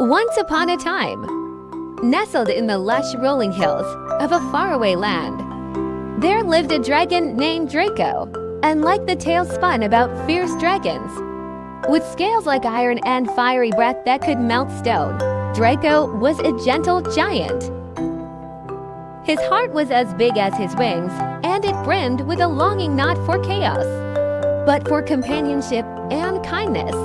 Once upon a time, nestled in the lush rolling hills of a faraway land, there lived a dragon named Draco. And like the tale spun about fierce dragons, with scales like iron and fiery breath that could melt stone, Draco was a gentle giant. His heart was as big as his wings, and it brimmed with a longing not for chaos, but for companionship and kindness.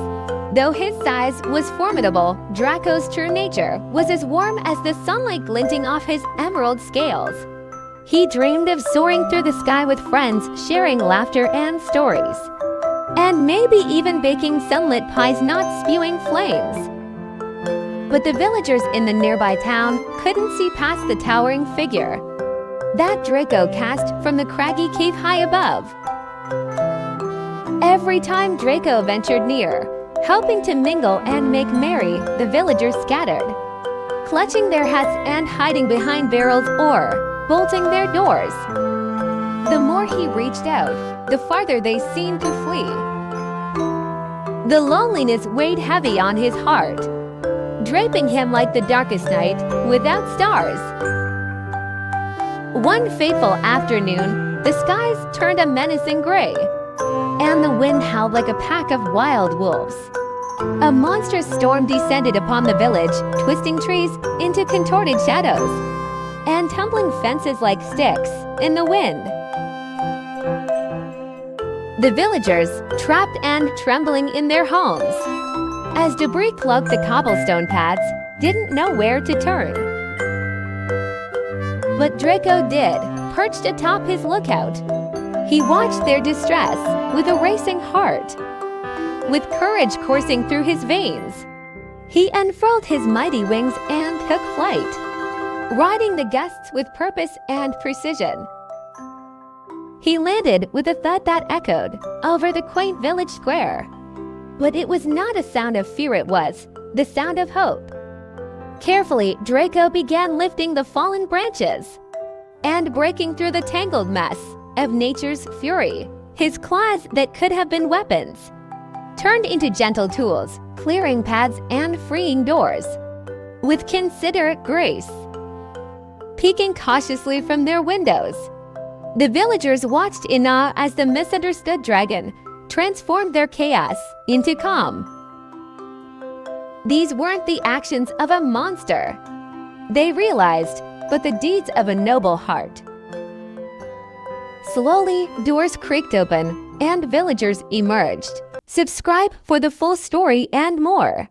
Though his size was formidable, Draco's true nature was as warm as the sunlight glinting off his emerald scales. He dreamed of soaring through the sky with friends, sharing laughter and stories, and maybe even baking sunlit pies not spewing flames. But the villagers in the nearby town couldn't see past the towering figure that Draco cast from the craggy cave high above. Every time Draco ventured near, helping to mingle and make merry, the villagers scattered, clutching their hats and hiding behind barrels or bolting their doors. The more he reached out, the farther they seemed to flee. The loneliness weighed heavy on his heart, draping him like the darkest night without stars. One fateful afternoon, the skies turned a menacing gray, and the wind howled like a pack of wild wolves. A monstrous storm descended upon the village, twisting trees into contorted shadows and tumbling fences like sticks in the wind. The villagers, trapped and trembling in their homes, as debris cloaked the cobblestone paths, didn't know where to turn. But Draco did, perched atop his lookout. He watched their distress with a racing heart. With courage coursing through his veins, he unfurled his mighty wings and took flight, riding the guests with purpose and precision. He landed with a thud that echoed over the quaint village square. But it was not a sound of fear, it was the sound of hope. Carefully, Draco began lifting the fallen branches and breaking through the tangled mess of nature's fury. His claws that could have been weapons turned into gentle tools, clearing paths and freeing doors with considerate grace. Peeking cautiously from their windows, the villagers watched in awe as the misunderstood dragon transformed their chaos into calm. These weren't the actions of a monster, they realized, but the deeds of a noble heart. Slowly, doors creaked open and villagers emerged. Subscribe for the full story and more.